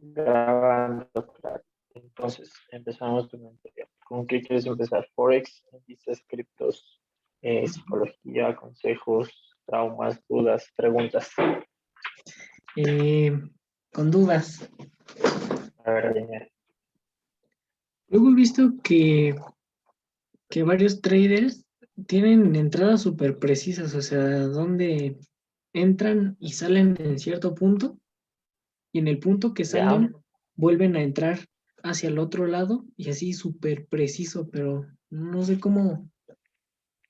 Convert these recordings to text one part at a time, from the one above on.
Grabando, claro. Entonces, empezamos con el anterior. ¿Con qué quieres empezar? Forex, índices, criptos, psicología, consejos, traumas, dudas, preguntas. Eh, con dudas. A ver, dime. Luego he visto que varios traders tienen entradas súper precisas, o sea, donde entran y salen en cierto punto, y en el punto que ¿Ya? salen vuelven a entrar hacia el otro lado, y así súper preciso, pero no sé cómo,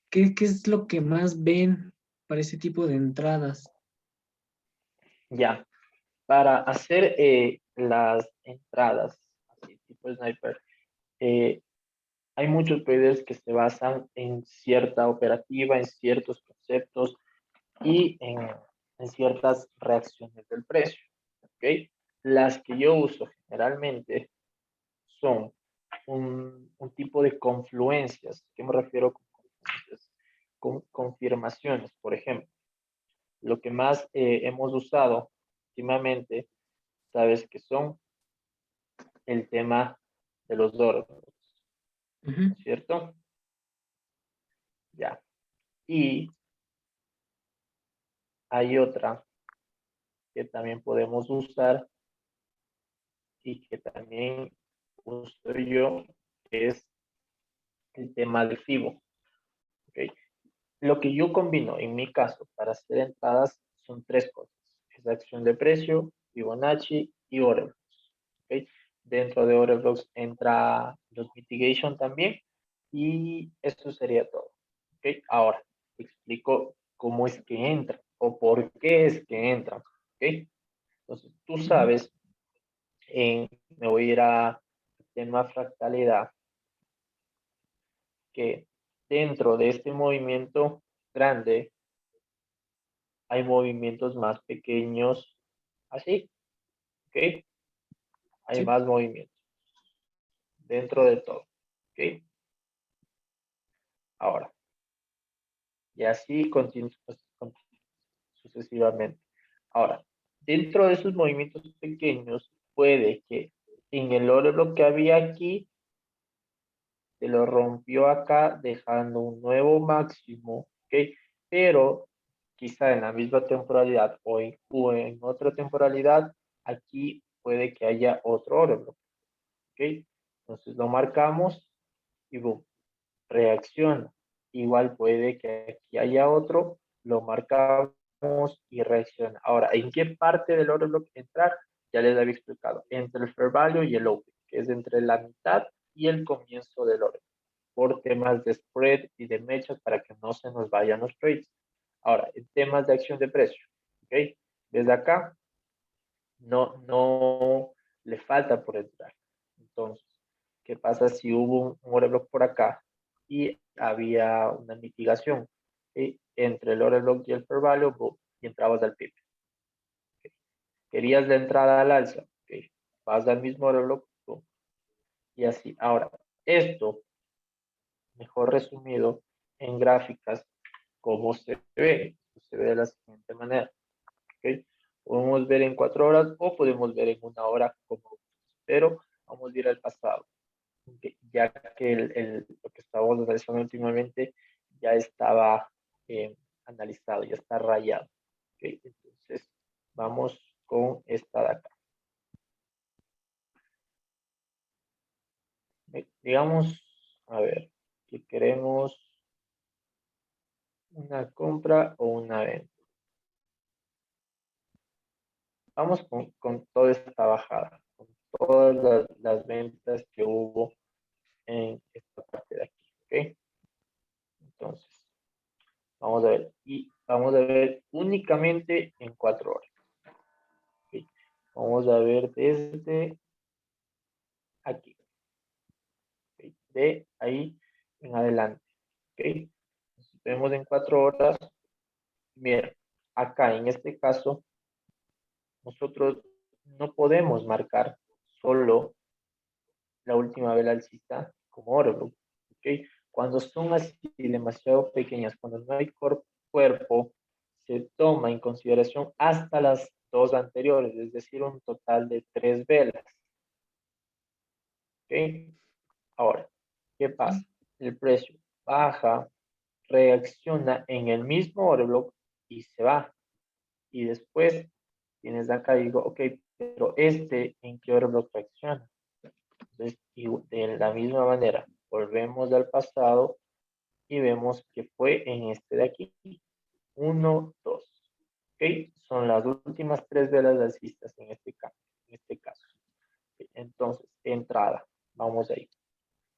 qué es lo que más ven para ese tipo de entradas. Ya. Para hacer las entradas, así tipo sniper, eh, hay muchos traders que se basan en cierta operativa, en ciertos conceptos y en ciertas reacciones del precio. ¿Ok? Las que yo uso generalmente son un tipo de confluencias. ¿Qué me refiero con confluencias? Con confirmaciones, por ejemplo. Lo que más hemos usado últimamente, sabes que son el tema de los dólares, ¿no Ujú. es cierto? Ya. Y hay otra que también podemos usar y que también uso yo, que es el tema del FIBO. ¿Okay? Lo que yo combino en mi caso para hacer entradas son tres cosas. Es acción de precio, Fibonacci y Oreo. ¿Okay? Dentro de Oreo entra los mitigation también y eso sería todo. ¿Okay? Ahora, te explico cómo es que entran o por qué es que entran. ¿Okay? Entonces, tú Ujú. sabes, me voy a ir a tema fractalidad, que dentro de este movimiento grande hay movimientos más pequeños, así, ¿ok? Hay Sí. más movimientos dentro de todo, ¿ok? Ahora, y así sucesivamente. Ahora, dentro de esos movimientos pequeños, puede que en el oro que había aquí, se lo rompió acá, dejando un nuevo máximo, ¿ok? Pero quizá en la misma temporalidad o en otra temporalidad, aquí puede que haya otro oro, ¿ok? Entonces lo marcamos y boom, reacciona. Igual puede que aquí haya otro, lo marcamos y reacciona. Ahora, ¿en qué parte del oro block entrar? Ya les había explicado, entre el fair value y el open, que es entre la mitad y el comienzo del oro, por temas de spread y de mechas para que no se nos vayan los trades. Ahora, en temas de acción de precio, ¿ok? Desde acá no le falta por entrar. Entonces, ¿qué pasa si hubo un order block por acá y había una mitigación, ¿sí? Entre el order block y el fair value, boom, y entrabas al PIB? ¿Okay? Querías la entrada al alza, ¿okay? Vas al mismo order block, boom, y así. Ahora, esto, mejor resumido en gráficas, ¿cómo se ve? Se ve de la siguiente manera. ¿Okay? Podemos ver en 4 horas o podemos ver en una hora, como, pero vamos a ir al pasado, ¿okay? Ya que lo que estábamos analizando últimamente ya estaba analizado, ya está rayado. ¿Okay? Entonces, vamos con esta de acá. Digamos, a ver, que queremos una compra o una venta. Vamos con toda esta bajada, con todas las ventas que hubo en esta parte de aquí, ¿ok? Entonces, vamos a ver, y vamos a ver únicamente en 4 horas, ¿ok? Vamos a ver desde aquí, ¿ok? De ahí en adelante, ¿ok? Entonces, vemos en 4 horas, mira, acá en este caso, nosotros no podemos marcar solo la última vela alcista como oro, ¿ok? Cuando son así demasiado pequeñas, cuando no hay cuerpo, se toma en consideración hasta las dos anteriores, es decir, un total de 3 velas. ¿Ok? Ahora, ¿qué pasa? El precio baja, reacciona en el mismo order block y se va. Y después tienes acá y digo, ok, pero ¿en qué order block reacciona? Entonces, de la misma manera, volvemos al pasado y vemos que fue en este de aquí. 1, 2. ¿Ok? Son las últimas 3 velas alcistas en este caso. ¿Okay? Entonces, entrada. Vamos ahí.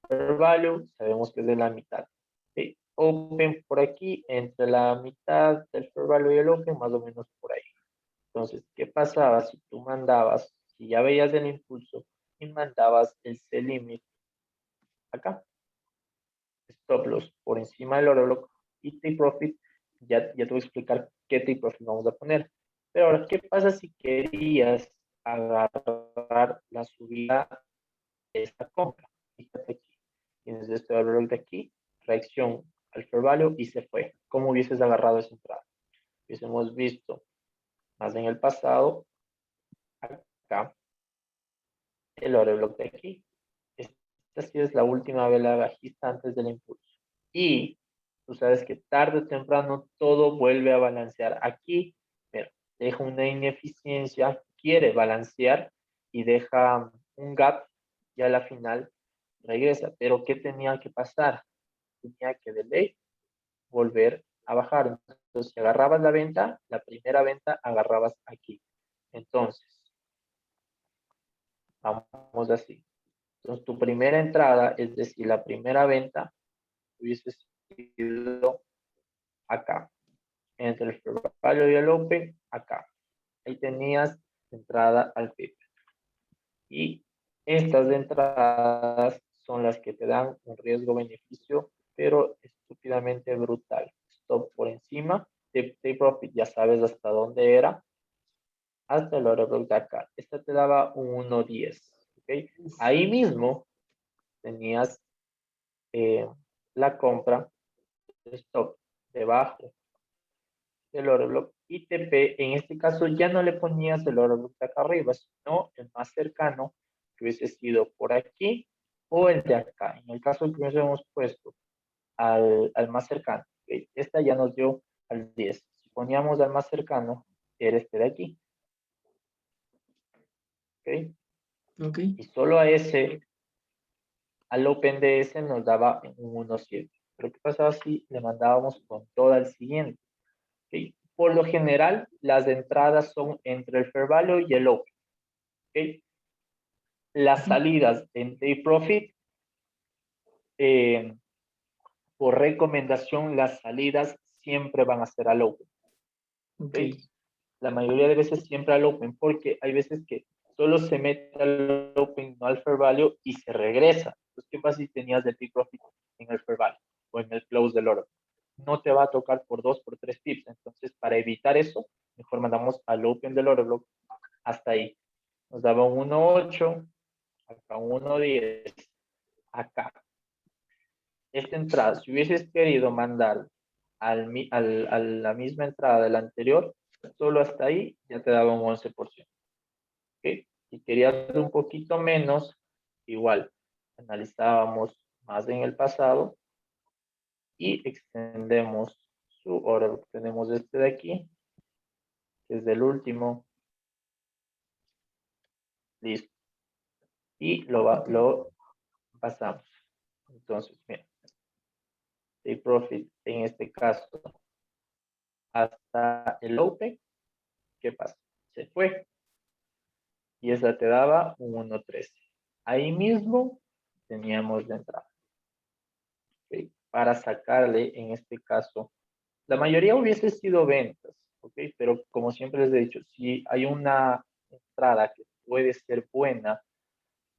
Fair value, sabemos que es de la mitad. ¿Okay? Open por aquí, entre la mitad del fair value y el open, más o menos por ahí. Entonces, ¿qué pasaba si tú mandabas, si ya veías el impulso y mandabas el sell limit acá? Stop loss por encima del order block y take profit, ya te voy a explicar qué take profit vamos a poner. Pero ahora, ¿qué pasa si querías agarrar la subida de esta compra? Fíjate aquí, tienes este order block de aquí, reacción al fair value y se fue. ¿Cómo hubieses agarrado esa entrada? Hubiésemos visto más en el pasado, acá, el order block de aquí. Esta sí es la última vela bajista antes del impulso. Y tú sabes que tarde o temprano todo vuelve a balancear. Aquí, pero deja una ineficiencia, quiere balancear y deja un gap y a la final regresa. Pero ¿qué tenía que pasar? Tenía que de ley volver a bajar. Entonces, si agarrabas la venta, la primera venta agarrabas aquí. Entonces, vamos así. Entonces, tu primera entrada, es decir, la primera venta, hubiese sido acá, entre el fair value y el open, acá. Ahí tenías entrada al PIB. Y estas entradas son las que te dan un riesgo-beneficio, pero estúpidamente brutal. Stop por encima, take profit, ya sabes hasta dónde era, hasta el order block de acá. Esta te daba un 1.10. ¿Okay? Ahí mismo tenías la compra, stop debajo del order block y TP, en este caso ya no le ponías el order block de acá arriba, sino el más cercano, que hubiese sido por aquí o el de acá. En el caso que hubiésemos puesto al más cercano, ¿okay? Esta ya nos dio al 10. Si poníamos al más cercano, era este de aquí. ¿Okay? Ok. Y solo a ese, al open de ese nos daba un 1.7. Pero ¿qué pasaba si le mandábamos con todo al siguiente? ¿Okay? Por lo general, las entradas son entre el fair value y el open. ¿Okay? Las salidas en take profit, por recomendación, las salidas siempre van a ser al open. Ok. ¿Okay? La mayoría de veces siempre al open, porque hay veces que solo se mete al open, no al fair value, y se regresa. Entonces, ¿qué pasa si tenías el take profit en el fair value o en el close del order? No te va a tocar por 2, por 3 pips. Entonces, para evitar eso, mejor mandamos al open del order block hasta ahí. Nos daba un 1.8, acá un 1.10, acá. Esta entrada, si hubieses querido mandar a la misma entrada del anterior, solo hasta ahí ya te daba un 11%. ¿Okay? Si querías un poquito menos, igual, analizábamos más en el pasado y extendemos su order. Tenemos este de aquí, que es del último. Listo. Y lo pasamos. Entonces, mira, take profit en este caso hasta el open, ¿qué pasa? Se fue y esa te daba un 1.13. Ahí mismo teníamos la entrada. ¿Okay? Para sacarle, en este caso, la mayoría hubiese sido ventas, ¿ok? Pero como siempre les he dicho, si hay una entrada que puede ser buena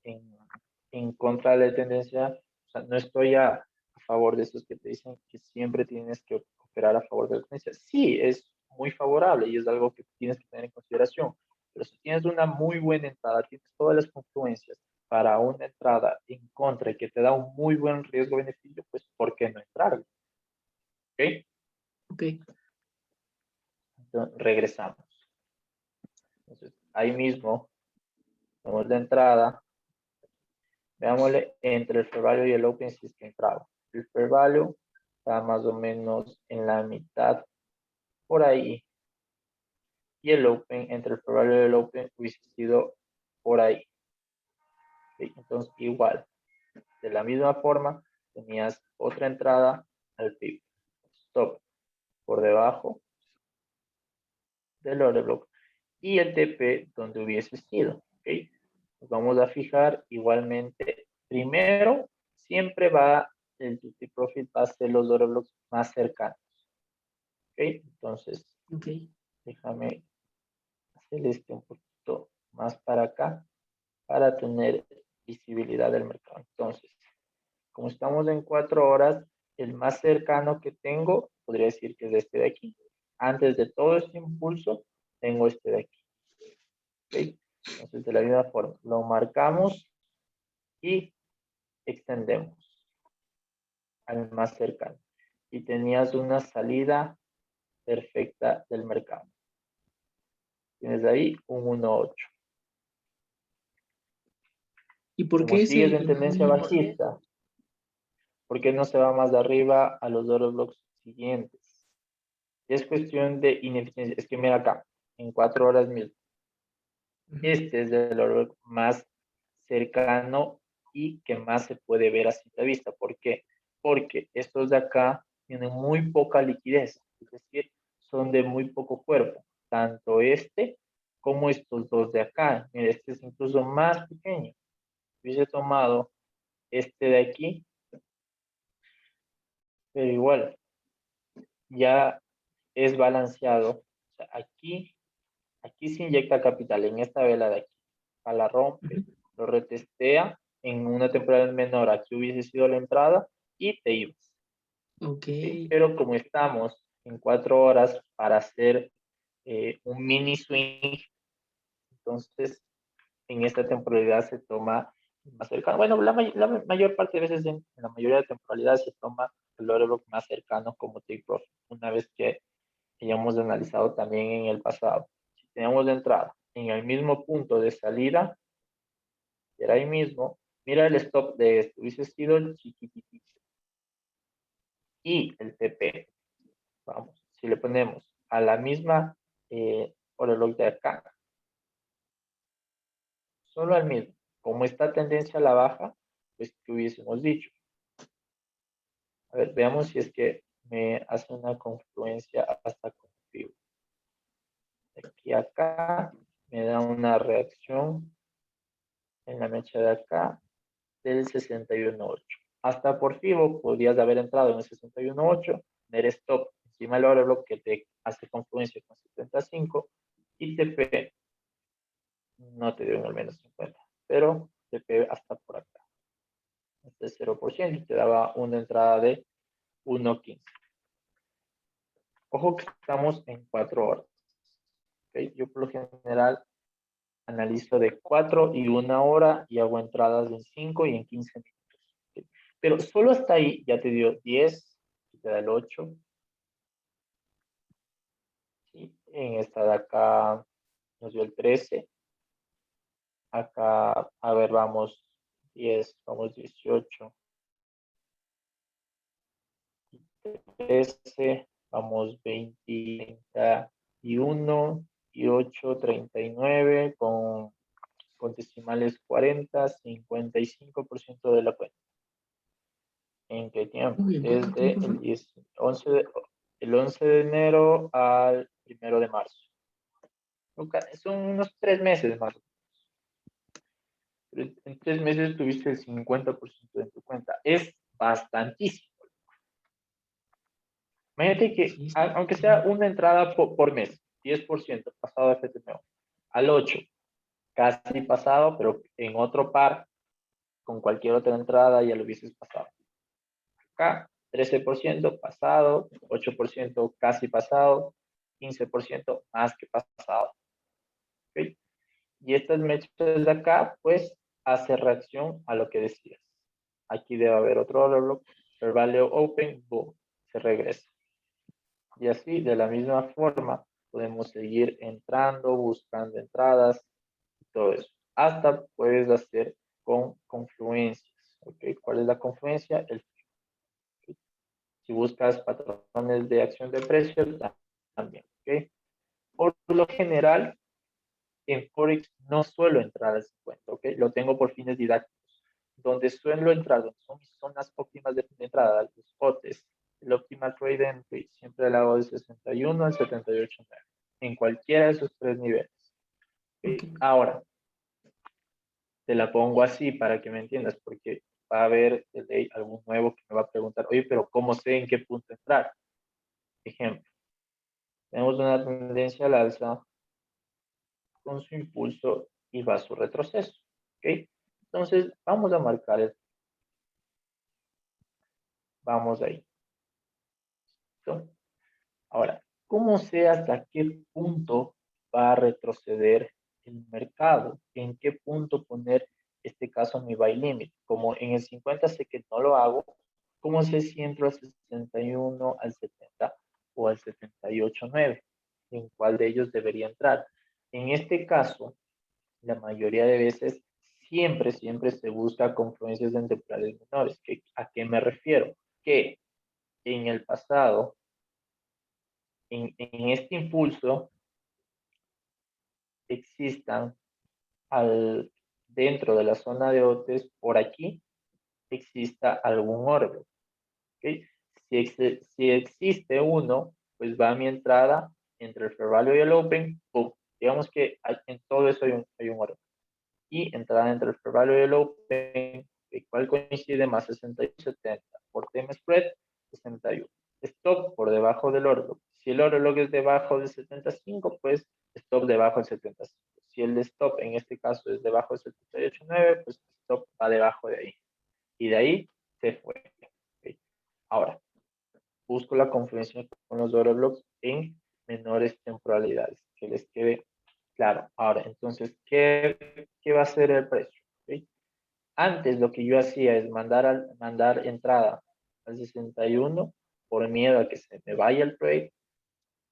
en contra de la tendencia, o sea, no estoy a favor de esos que te dicen que siempre tienes que operar a favor de la tendencia. Sí, es muy favorable y es algo que tienes que tener en consideración, pero si tienes una muy buena entrada, tienes todas las confluencias para una entrada en contra y que te da un muy buen riesgo-beneficio, pues ¿por qué no entrar? ¿Ok? Ok. Entonces, regresamos. Entonces, ahí mismo, tenemos la entrada. Veámosle entre el fair value y el open si es que entraba. El fair value está más o menos en la mitad por ahí. Y el open, entre el fair value y el open, hubiese sido por ahí. ¿Sí? Entonces, igual, de la misma forma, tenías otra entrada al PIB. Stop por debajo del order block y el TP donde hubiese sido. ¿Okay? Nos vamos a fijar igualmente. Primero, siempre va el duty profit va a ser los order blocks más cercanos. ¿Okay? Entonces, Ok. déjame hacer este un poquito más para acá para tener visibilidad del mercado. Entonces, como estamos en 4 horas, el más cercano que tengo, podría decir que es este de aquí. Antes de todo este impulso, tengo este de aquí. ¿Okay? Entonces, de la misma forma, lo marcamos y extendemos al más cercano. Y tenías una salida perfecta del mercado. Tienes ahí un 1.8. ¿Y por Como qué sigues ese? en tendencia bajista, ¿por qué no se va más de arriba a los order blocks siguientes? Es cuestión de ineficiencia. Es que mira acá, en 4 horas mismo. Este es el order block más cercano y que más se puede ver a simple vista. ¿Por qué? Porque estos de acá tienen muy poca liquidez, es decir, son de muy poco cuerpo. Tanto este como estos dos de acá. Mira, este es incluso más pequeño. Hubiese tomado este de aquí, pero igual, ya es balanceado. O sea, aquí se inyecta capital en esta vela de aquí. A la rompe, lo retestea en una temporada menor a que hubiese sido la entrada y te ibas. Ok. ¿Sí? Pero como estamos en 4 horas para hacer un mini swing, entonces en esta temporalidad se toma más cercano. Bueno, la mayor parte de veces en la mayoría de temporalidades se toma el order block más cercano como take profit, una vez que hayamos analizado también en el pasado. Si tenemos de entrada en el mismo punto de salida, era ahí mismo, mira el stop de esto, hubiese sido el chiquititito. Y el TP, vamos, si le ponemos a la misma reloj de acá, solo al mismo, como está tendencia a la baja, pues que hubiésemos dicho. A ver, veamos si es que me hace una confluencia hasta confío. De aquí a acá me da una reacción en la mecha de acá del 61.8. Hasta por FIBO podrías haber entrado en el 61.8, tener stop encima del order block que te hace confluencia con 75 y TP no te dio en el menos 50, pero TP hasta por acá. Este es 0% y te daba una entrada de 1.15. Ojo que estamos en 4 horas. ¿Okay? Yo por lo general analizo de 4 y 1 hora y hago entradas en 5 y en 15 minutos. ¿Okay? Pero solo hasta ahí ya te dio 10, te da el 8. ¿Sí? En esta de acá nos dio el 13. Acá, a ver, vamos 10, vamos 18, 13, vamos 20, 31 y 8, 39 con decimales 40, 55% de la cuenta. ¿En qué tiempo? Uy, ¿en cuánto Desde tiempo fue? el 11 de enero al 1 de marzo. Son unos 3 meses más. En 3 meses tuviste el 50% de tu cuenta. Es bastantísimo. Imagínate que, Sí, aunque sea una entrada por mes, 10% pasado de FTMO, al 8, casi pasado, pero en otro par, con cualquier otra entrada ya lo hubieses pasado. Acá, 13% pasado, 8% casi pasado, 15% más que pasado. ¿Okay? Y estas mechas de acá, pues, hace reacción a lo que decías. Aquí debe haber otro order block, fair value open, boom, se regresa. Y así, de la misma forma, podemos seguir entrando, buscando entradas, y todo eso. Hasta puedes hacer con confluencias. ¿Ok? ¿Cuál es la confluencia? Si buscas patrones de acción de precios, también. ¿Ok? Por lo general, en Forex no suelo entrar al 50, ¿ok? Lo tengo por fines didácticos. Donde suelo entrar, donde son mis zonas óptimas de entrada, los potes, el Optimal Trade Entry, siempre al lado del 61 al 78.9, en cualquiera de esos tres niveles. ¿Okay? Ok. Ahora, te la pongo así para que me entiendas, porque va a haber algún nuevo que me va a preguntar, oye, pero ¿cómo sé en qué punto entrar? Ejemplo, tenemos una tendencia al alza con su impulso y va su retroceso. ¿Ok? Entonces, vamos a marcar el. Vamos ahí. ¿Listo? Ahora, ¿cómo sé hasta qué punto va a retroceder el mercado? ¿En qué punto poner, este caso, mi buy limit? Como en el 50 sé que no lo hago, ¿cómo sé si entro al 61, al 70 o al 78.9? ¿En cuál de ellos debería entrar? En este caso, la mayoría de veces, siempre se busca confluencias en temporales menores. ¿A qué me refiero? Que en el pasado, en este impulso, existan dentro de la zona de OTES, por aquí, exista algún órgano. ¿Okay? Si existe uno, pues va a mi entrada entre el fair value y el open, ¡pum! Digamos que en todo eso hay un órgano. Y entrada entre el fair value y el open, el cual coincide más 61 y 70. Por tema spread, 61. Stop por debajo del order. Si el order es debajo de 75, pues stop debajo del 75. Si el stop en este caso es debajo de 78.9, pues stop va debajo de ahí. Y de ahí se fue. ¿Okay? Ahora, busco la confluencia con los order blocks en menores temporalidades. Que les quede claro. Ahora, entonces, ¿qué va a ser el precio? ¿Okay? Antes lo que yo hacía es mandar entrada al 61 por miedo a que se me vaya el trade,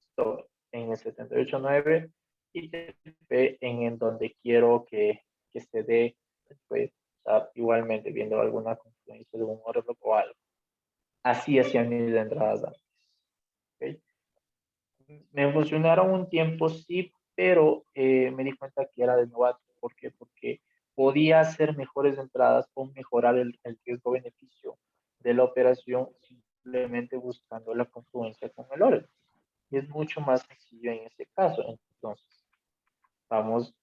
stop en el 78.9 y TP en donde quiero que se dé el trade. O sea, igualmente viendo alguna confluencia de un order o algo. Así hacían mis entradas antes. ¿Okay? Me funcionaron un tiempo, sí, pero me di cuenta que era de novato. ¿Por qué? Porque podía hacer mejores entradas o mejorar el riesgo-beneficio de la operación simplemente buscando la confluencia con el orden. Y es mucho más sencillo en ese caso. Entonces, vamos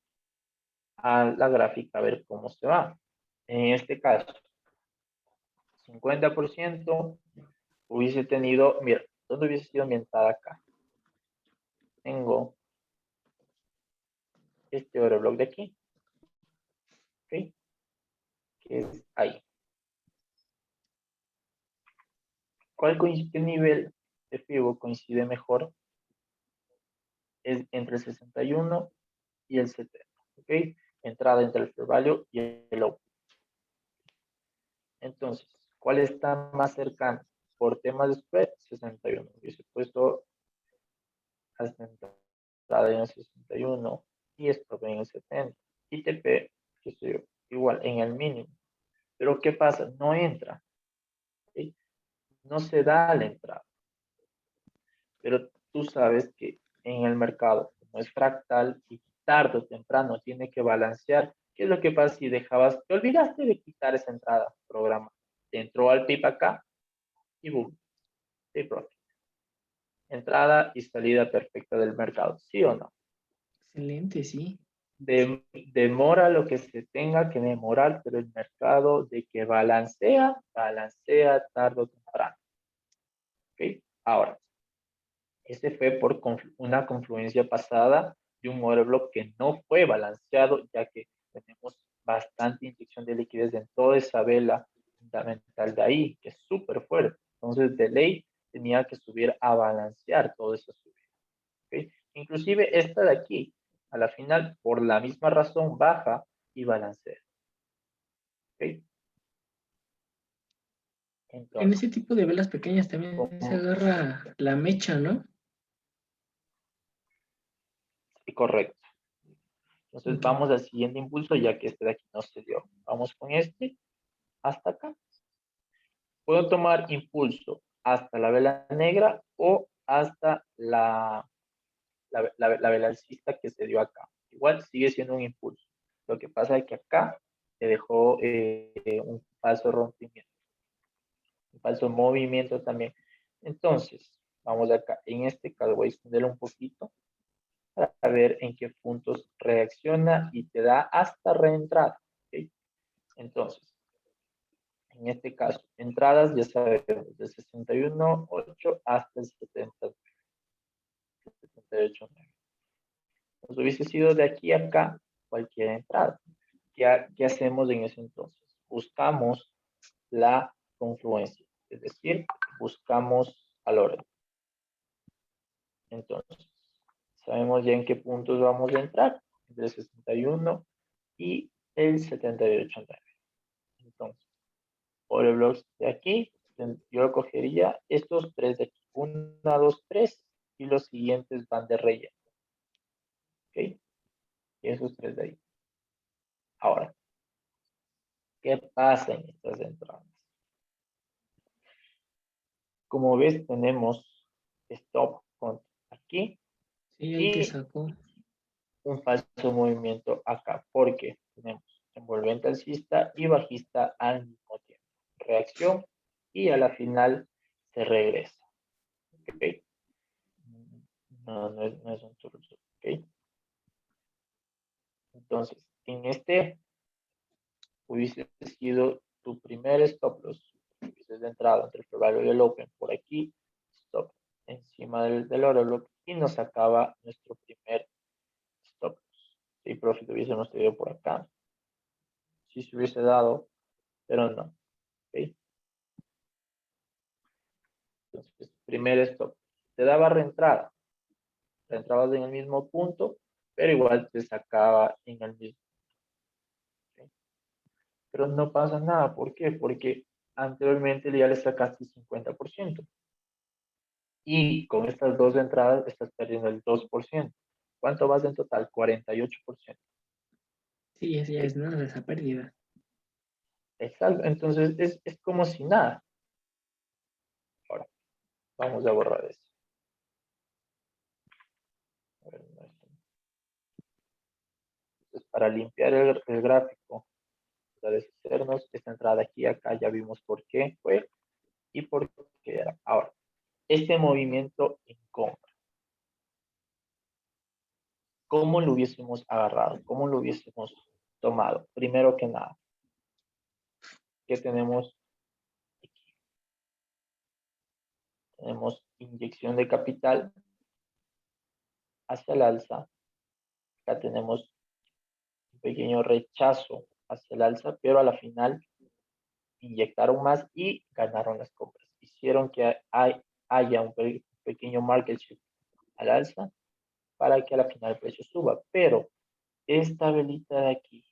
a la gráfica a ver cómo se va. En este caso, 50% hubiese tenido, mira, ¿dónde hubiese sido mi entrada acá? Tengo este oro block de aquí, ¿ok? Que es ahí. ¿Qué nivel de FIBO coincide mejor? Es entre el 61 y el 70, ¿ok? Entrada entre el fair value y el open. Entonces, ¿cuál está más cercano? Por temas de spread, 61. Hubiese puesto hasta entrada en el 61 y stop en el 70. Y TP, que sé igual en el mínimo. Pero ¿qué pasa? No entra. ¿Okay? No se da la entrada. Pero tú sabes que en el mercado, como es fractal y tarde o temprano tiene que balancear, ¿qué es lo que pasa si te olvidaste de quitar esa entrada, programa? Te entró al PIB acá y boom, take profit. Entrada y salida perfecta del mercado, ¿sí o no? Excelente, sí. Demora lo que se tenga que demorar, pero el mercado de que balancea tarde o temprano. ¿Ok? Ahora, este fue por una confluencia pasada de un modelo que no fue balanceado, ya que tenemos bastante inyección de liquidez en toda esa vela fundamental de ahí, que es súper fuerte. Entonces, de ley, tenía que subir a balancear toda esa subida. ¿Okay? Inclusive esta de aquí, a la final, por la misma razón, baja y balancea. ¿Okay? En Entonces, ese tipo de velas pequeñas también se como, agarra la mecha, ¿no? correcto. Entonces Ok. vamos al siguiente impulso, ya que este de aquí no se dio. Vamos con este hasta acá. Puedo tomar impulso hasta la vela negra o hasta la vela alcista que se dio acá. Igual sigue siendo un impulso. Lo que pasa es que acá se dejó un falso rompimiento, un falso movimiento también. Entonces, vamos acá. En este caso voy a extenderlo un poquito para ver en qué puntos reacciona y te da hasta reentrada. ¿Okay? Entonces, en este caso, entradas ya sabemos de 61.8 hasta el 78.9. Pues hubiese sido de aquí a acá cualquier entrada. ¿Qué hacemos en ese entonces? Buscamos la confluencia, es decir, buscamos al orden. Entonces, sabemos ya en qué puntos vamos a entrar, entre el 61 y el 78.9. Entonces, por el blog de aquí, yo cogería estos tres de aquí, 1, 2, 3, y los siguientes van de relleno. ¿Ok? Y esos tres de ahí. Ahora, ¿qué pasa en estas entradas? Como ves, tenemos stop aquí Sí, ahí te y sacó. un falso movimiento acá, porque tenemos envolvente alcista y bajista al mismo tiempo. Reacción y a la final se regresa. ¿Okay? No es un churro. ¿Okay? Entonces, en este hubiese sido tu primer stop loss, hubieses entrado entre el probable y el open por aquí, stop encima del oro block y nos sacaba nuestro primer stop loss. Si profit hubiésemos tenido por acá, si se hubiese dado, pero no. ¿Okay? Entonces, primer stop. Te daba reentrada. Reentrabas en el mismo punto, pero igual te sacaba en el mismo. ¿Okay? Pero no pasa nada. ¿Por qué? Porque anteriormente ya le sacaste 50%. Y con estas dos entradas estás perdiendo el 2%. ¿Cuánto vas en total? 48%. Sí, ya ¿Okay? es nada esa pérdida. Exacto. Entonces es como si nada. Ahora, vamos a borrar esto. A ver, no, entonces, para limpiar el gráfico, para deshacernos, esta entrada aquí, acá, ya vimos por qué fue y por qué era. Ahora, este movimiento en compra, ¿cómo lo hubiésemos agarrado? ¿Cómo lo hubiésemos tomado? Primero que nada, ¿qué tenemos aquí? Tenemos inyección de capital hacia el alza. Acá tenemos un pequeño rechazo hacia el alza, pero a la final inyectaron más y ganaron las compras. Hicieron que haya un pequeño market shift al alza para que a la final el precio suba. Pero esta velita de aquí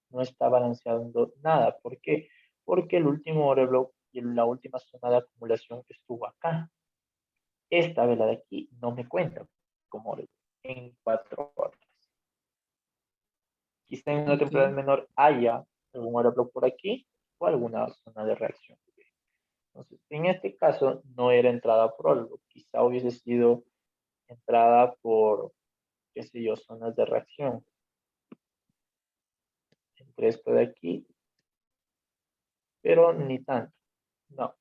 no está balanceando nada. ¿Por qué? Porque el último order block y la última zona de acumulación estuvo acá. Esta vela de aquí no me cuenta como order en 4 horas. Quizá en una Ok. temporada menor haya algún order block por aquí o alguna zona de reacción. Entonces, en este caso no era entrada por order block. Quizá hubiese sido entrada por, qué sé yo, zonas de reacción. Entre esto de aquí, pero ni tanto. No,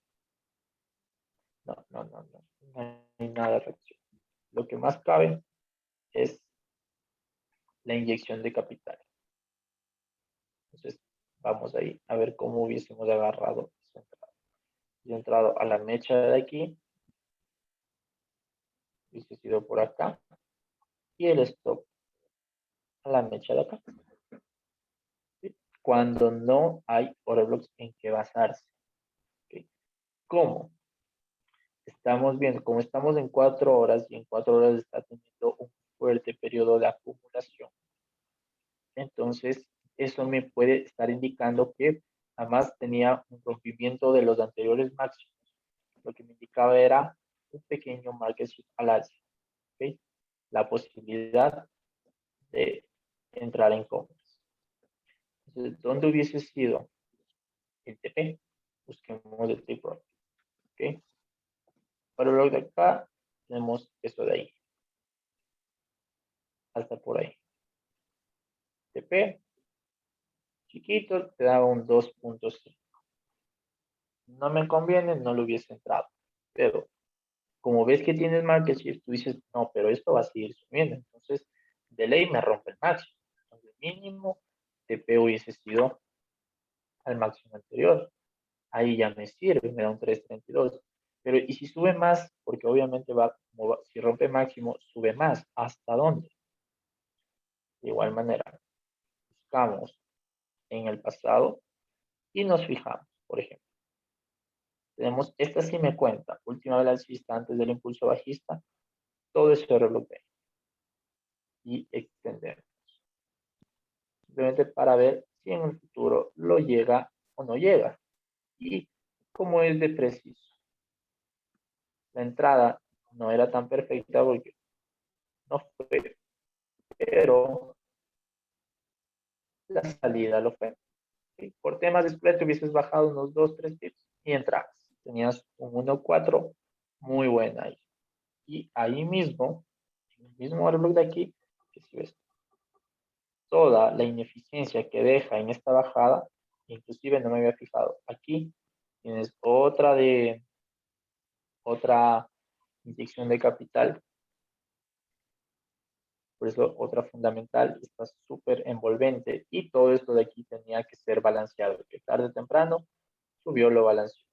no hay nada de reacción. Lo que más cabe es la inyección de capital. Entonces, vamos ahí a ver cómo hubiésemos agarrado esa entrada. Y entrado a la mecha de aquí, hubiese sido por acá, y el stop a la mecha de acá. ¿Sí? Cuando no hay order blocks en que basarse. ¿Sí? ¿Cómo? Estamos viendo, como estamos en 4 horas y en 4 horas está teniendo un fuerte periodo de acumulación. Entonces, eso me puede estar indicando que además tenía un rompimiento de los anteriores máximos. Lo que me indicaba era un pequeño market shift al alza. ¿Okay? La posibilidad de entrar en compras. Entonces, ¿dónde hubiese sido el TP? Busquemos el take profit. ¿Ok? Para lo de acá, tenemos eso de ahí. Hasta por ahí. TP, chiquito, te da un 2.5. No me conviene, no lo hubiese entrado. Pero, como ves que tienes market shift, tú dices, no, pero esto va a seguir subiendo. Entonces, de ley me rompe el máximo. Entonces, el mínimo TP hubiese sido al máximo anterior. Ahí ya me sirve, me da un 3.32. Pero, ¿y si sube más? Porque obviamente si rompe máximo, sube más. ¿Hasta dónde? De igual manera, buscamos en el pasado y nos fijamos, por ejemplo. Tenemos, esta sí me cuenta, última vez alcista antes del impulso bajista, todo eso rebloquea. Y extendemos. Simplemente para ver si en el futuro lo llega o no llega. Y como es de preciso. La entrada no era tan perfecta porque no fue, pero la salida lo fue. ¿Sí? Por temas de spread hubieses bajado unos 2-3 pips y entrabas. Tenías un 1.4 muy buena ahí. Y ahí mismo, en el mismo reloj de aquí, que si ves toda la ineficiencia que deja en esta bajada, inclusive no me había fijado. Aquí tienes otra inyección de capital, por eso otra fundamental, está súper envolvente y todo esto de aquí tenía que ser balanceado, que tarde o temprano subió, lo balanceó.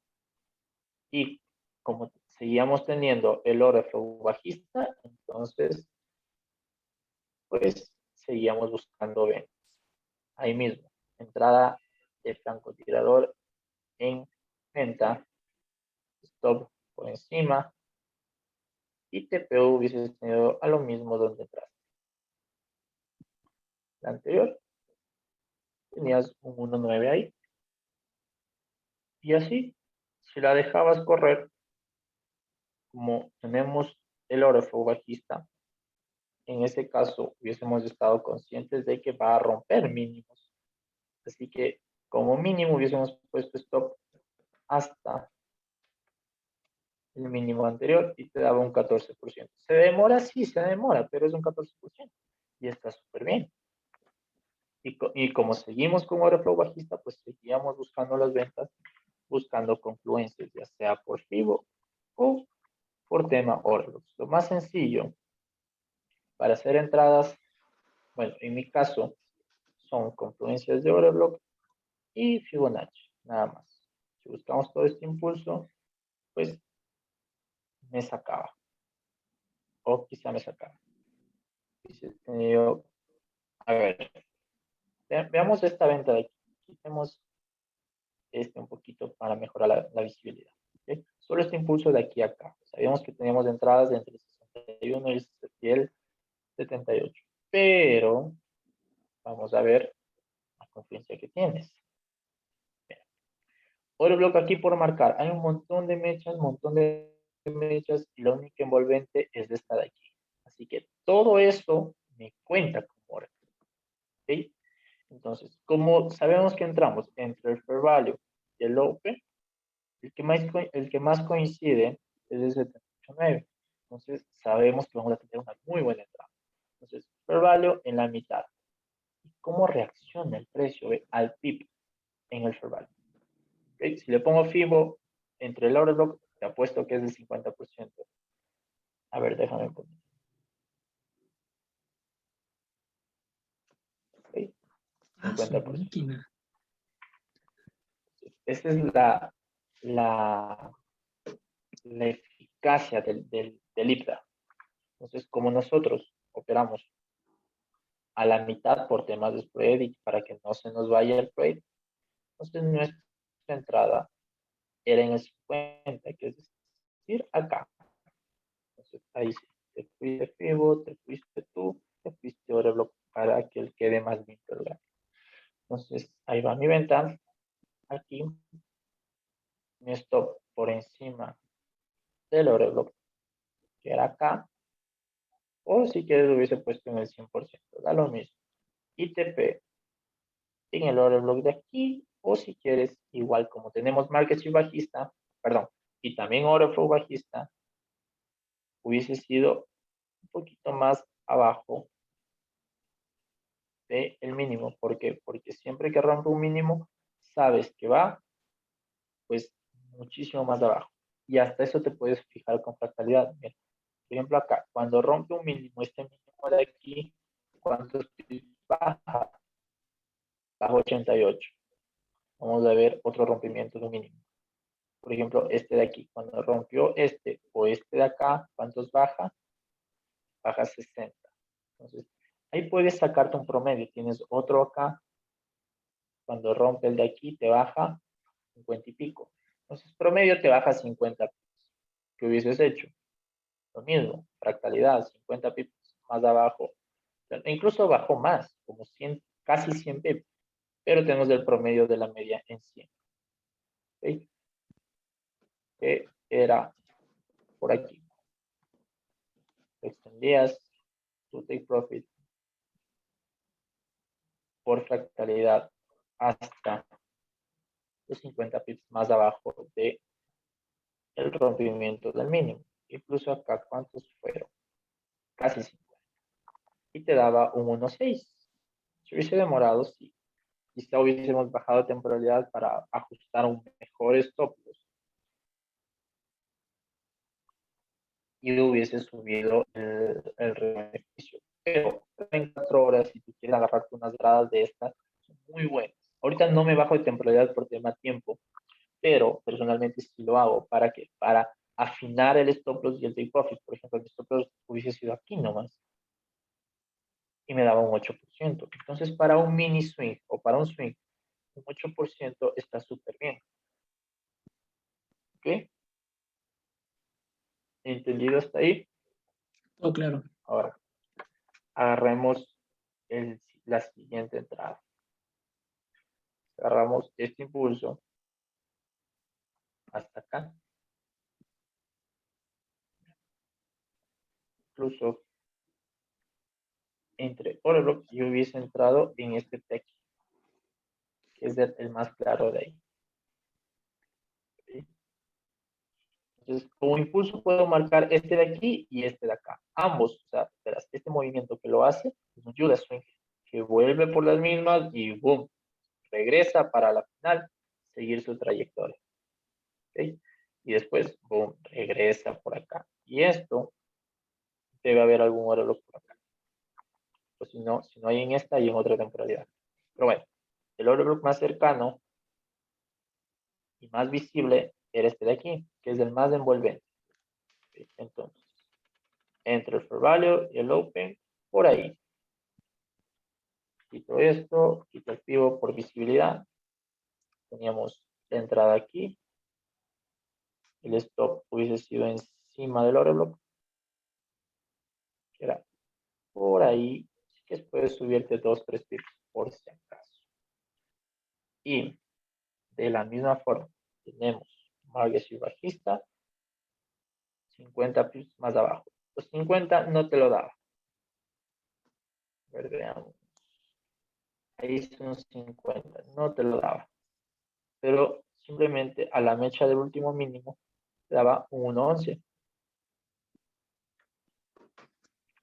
Y como seguíamos teniendo el oro flow bajista, entonces pues seguíamos buscando ventas. Ahí mismo, entrada de francotirador en venta, stop por encima y TPO hubiese tenido a lo mismo donde entraste. La anterior tenías un 1.9 ahí y así, si la dejabas correr, como tenemos el oro bajista, en ese caso hubiésemos estado conscientes de que va a romper mínimos. Así que como mínimo hubiésemos puesto stop hasta el mínimo anterior y te daba un 14%. ¿Se demora? Sí, se demora, pero es un 14%. Y está súper bien. Y como seguimos con Oreflow bajista, pues seguíamos buscando las ventas, buscando confluencias, ya sea por FIBO o por tema Oreflow. Lo más sencillo para hacer entradas, bueno, en mi caso, son confluencias de Oreflow y Fibonacci, nada más. Si buscamos todo este impulso, pues me sacaba. O quizá me sacaba. A ver, veamos esta venta de aquí. Quitemos este un poquito para mejorar la visibilidad. ¿Okay? Solo este impulso de aquí a acá. Sabíamos que teníamos entradas de entre 61 y el 78. Pero vamos a ver la confluencia que tienes. Otro bloque aquí por marcar. Hay un montón de mechas, y lo único envolvente es de esta de aquí. Así que todo esto me cuenta como hora. ¿Okay? Entonces, como sabemos que entramos entre el fair value y el OPE, el que más coincide es el 78.9. Entonces, sabemos que vamos a tener una muy buena entrada. Entonces, fair value en la mitad. ¿Y cómo reacciona el precio al PIB en el fair value? ¿Okay? Si le pongo FIBO entre el order block, te apuesto que es del 50%. A ver, déjame poner. ¿Okay? Ah, su 50%. máquina. Esa es la eficacia del IPDA. Entonces, como nosotros operamos a la mitad por temas de spread y para que no se nos vaya el trade, entonces nuestra entrada era en el 50, que es decir, acá. Entonces, ahí sí, te fuiste FIBO, te fuiste tú, te fuiste Oreflow para que él quede más limpio. Entonces, ahí va mi venta. Aquí, mi stop por encima del Oreflow, que era acá, o O si quieres lo hubiese puesto en el 100%, da lo mismo. ITP en el order block de aquí, o si quieres, igual como tenemos market y bajista, perdón, y también order flow bajista, hubiese sido un poquito más abajo del mínimo. ¿Por qué? Porque siempre que rompe un mínimo, sabes que va, pues, muchísimo más abajo. Y hasta eso te puedes fijar con fractalidad. Mira, por ejemplo, acá, cuando rompe un mínimo, este mínimo de aquí, ¿cuántos pips baja? Baja 88. Vamos a ver otro rompimiento de un mínimo. Por ejemplo, este de aquí, cuando rompió este o este de acá, ¿cuántos baja? Baja 60. Entonces, ahí puedes sacarte un promedio. Tienes otro acá, cuando rompe el de aquí, te baja 50 y pico. Entonces, promedio te baja 50 pips. ¿Qué hubieses hecho? Lo mismo, fractalidad, 50 pips más abajo. Incluso bajó más, como 100, casi 100 pips, pero tenemos el promedio de la media en 100. ¿Okay? Que era por aquí. Extendías tu take profit por fractalidad hasta los 50 pips más abajo de el rompimiento del mínimo. Incluso acá, ¿cuántos fueron? Casi 50. Y te daba un 1.6. Si hubiese demorado, sí. Quizá hubiésemos bajado temporalidad para ajustar un mejor stop loss y hubiese subido el beneficio. Pero en 4 horas, si tú quieres agarrarte unas gradas de estas, son muy buenas. Ahorita no me bajo de temporalidad por tema tiempo, pero personalmente sí lo hago. ¿Para qué? Para afinar el stop loss y el take profit. Por ejemplo, el stop loss hubiese sido aquí nomás y me daba un 8%. Entonces, para un mini swing o para un swing, un 8% está súper bien. ¿Ok? ¿Entendido hasta ahí? Oh, claro. Ahora, agarremos la siguiente entrada. Agarramos este impulso hasta acá. Incluso entre order block yo hubiese entrado en este text, que es el más claro de ahí. ¿Sí? Entonces, como impulso puedo marcar este de aquí y este de acá. Ambos, o sea, verás, este movimiento que lo hace, es un Judas Swing, que vuelve por las mismas y boom, regresa para la final, seguir su trayectoria. ¿Okay? Y después, boom, regresa por acá. Y esto debe haber algún order block por acá. Pues si no hay en esta, hay en otra temporalidad. Pero bueno, el order block más cercano y más visible era este de aquí, que es el más envolvente. ¿Okay? Entonces, entre el fair value y el open, por ahí. Quito esto, quito el pivot por visibilidad. Teníamos la entrada aquí. El stop hubiese sido encima del order block, que era por ahí. Así que puedes subirte 2-3 pips por si acaso. Y de la misma forma, tenemos market y bajista, 50 pips más abajo. Los 50 no te lo daba. A ver, veamos. Ahí son 50, no te lo daba. Pero simplemente a la mecha del último mínimo te daba un 1.11.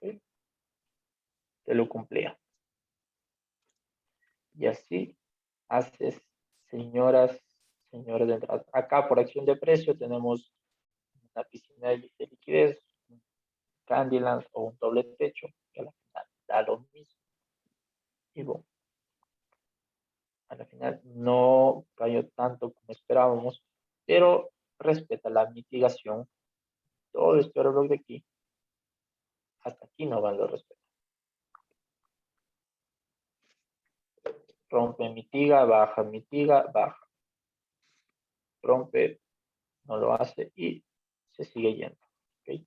¿Sí? Te lo cumplía. Y así haces, señoras, señores de entrada. Acá por acción de precio tenemos una piscina de liquidez, un Candyland o un doble techo, que a la final da lo mismo. Y bueno, a la final no cayó tanto como esperábamos, pero respeta la mitigación. Todo este reloj de aquí, hasta aquí no van los respetos. Rompe, mitiga, baja. Rompe, no lo hace y se sigue yendo. ¿Okay?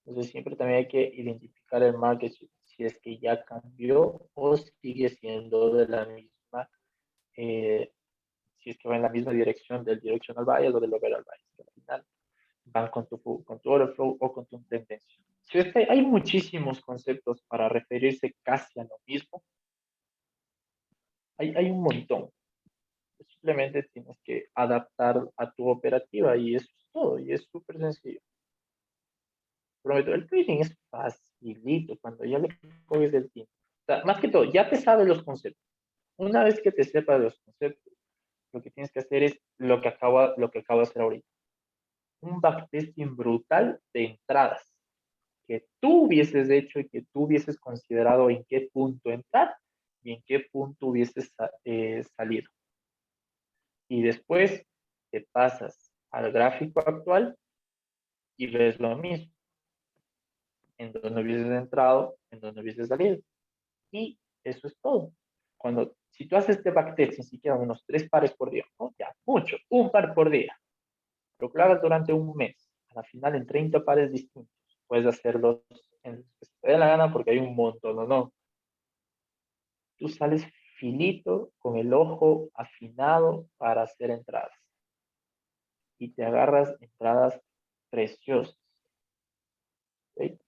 Entonces siempre también hay que identificar el market si es que ya cambió o sigue siendo de la misma, si es que va en la misma dirección del directional bias o del overall bias. Al final van con tu order flow o con tu tendencia. Si es que hay muchísimos conceptos para referirse casi a lo mismo, hay un montón. Simplemente tienes que adaptar a tu operativa y eso es todo, y es súper sencillo. Prometo, el trading es facilito cuando ya le coges el tiempo. O sea, más que todo, ya te sabes los conceptos. Una vez que te sepas los conceptos, lo que tienes que hacer es lo que acabo de hacer ahorita. Un backtesting brutal de entradas que tú hubieses hecho y que tú hubieses considerado en qué punto entrar y en qué punto hubieses salido. Y después te pasas al gráfico actual y ves lo mismo, en donde hubieses entrado, en donde hubieses salido. Y eso es todo. Si tú haces este backtest, ni siquiera unos 3 pares por día, ¿no? Ya, mucho, un par por día, lo que lo hagas durante un mes, a la final en 30 pares distintos, puedes hacerlos en los que se te dé la gana porque hay un montón, ¿no? Tú sales finito, con el ojo afinado para hacer entradas. Y te agarras entradas preciosas. ¿Sí?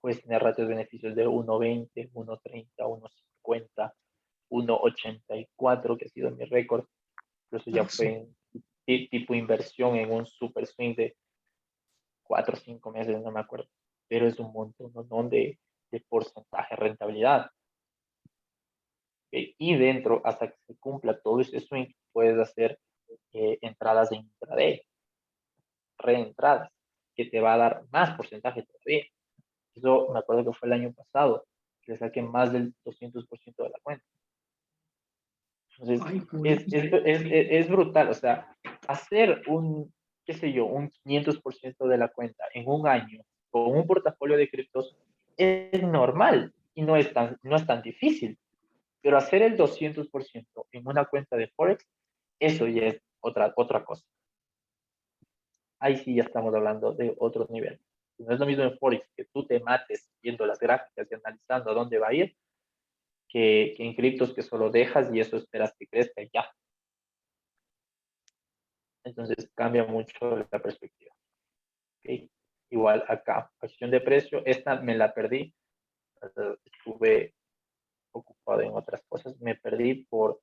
Puedes tener ratios de beneficios de 1.20, 1.30, 1.50, 1.84, que ha sido mi récord. Incluso ya fue en tipo inversión en un super swing de 4 o 5 meses, no me acuerdo. Pero es un montón de porcentaje de rentabilidad. ¿Okay? Y dentro, hasta que se cumpla todo ese swing, puedes hacer entradas de intraday, reentradas, que te va a dar más porcentaje todavía. Eso me acuerdo que fue el año pasado, que le saqué más del 200% de la cuenta. Entonces, Ay, pues. es brutal, o sea, hacer qué sé yo, un 500% de la cuenta en un año con un portafolio de criptos es normal y no es tan difícil, pero hacer el 200% en una cuenta de Forex, eso ya es otra cosa. Ahí sí ya estamos hablando de otro nivel. No es lo mismo en Forex que tú te mates viendo las gráficas y analizando a dónde va a ir, que en criptos que solo dejas y eso esperas que crezca y ya. Entonces cambia mucho la perspectiva. ¿Okay? Igual acá, acción de precio, esta me la perdí, estuve ocupado en otras cosas, me perdí por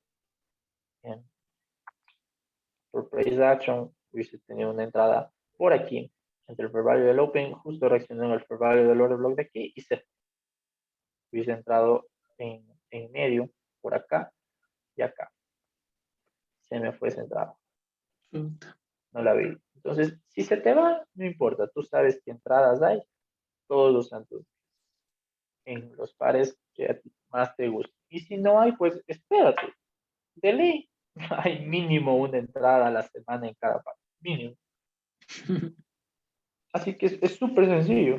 price action, hubiese tenido una entrada por aquí, entre el fair value del open, justo reaccionó en el fair value del order block de aquí y se hubiese entrado en medio, por acá y acá. Se me fue esa entrada. No la vi. Entonces, si se te va, no importa, tú sabes qué entradas hay todos los santos en los pares que a ti más te gusten. Y si no hay, pues espérate, de ley. Hay mínimo una entrada a la semana en cada par, mínimo. Así que es súper sencillo.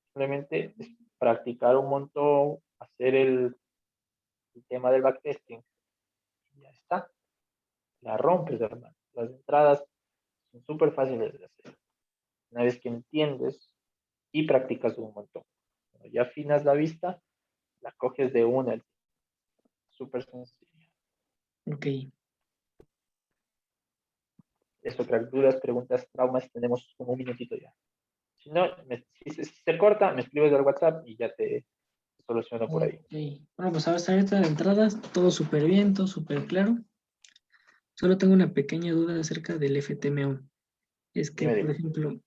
Simplemente es practicar un montón, hacer el tema del backtesting. Y ya está. La rompes, hermano. Las entradas son súper fáciles de hacer. Una vez que entiendes y practicas un montón. Cuando ya afinas la vista, la coges de una. Súper sencillo. Ok. Eso, crack, dudas, preguntas, traumas, tenemos como un minutito ya. Si no, si se corta, me escribes al WhatsApp y ya te soluciono por ahí. Ok. Bueno, pues ahora está esta de entradas, todo súper bien, todo súper claro. Solo tengo una pequeña duda acerca del FTMO. Es que, Dime, por dime. ejemplo,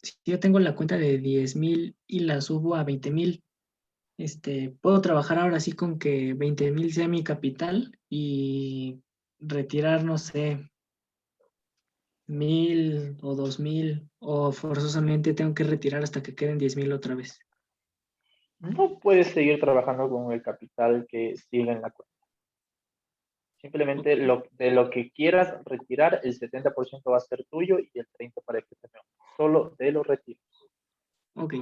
si yo tengo la cuenta de 10,000 y la subo a 20,000, puedo trabajar ahora sí con que 20,000 sea mi capital y retirar, no sé, 1,000 o 2,000, o forzosamente tengo que retirar hasta que queden 10,000 otra vez. No puedes seguir trabajando con el capital que sigue en la cuenta. Simplemente de lo que quieras retirar, el 70% va a ser tuyo y el 30% para el FTMO. Solo de los retiros. Ok.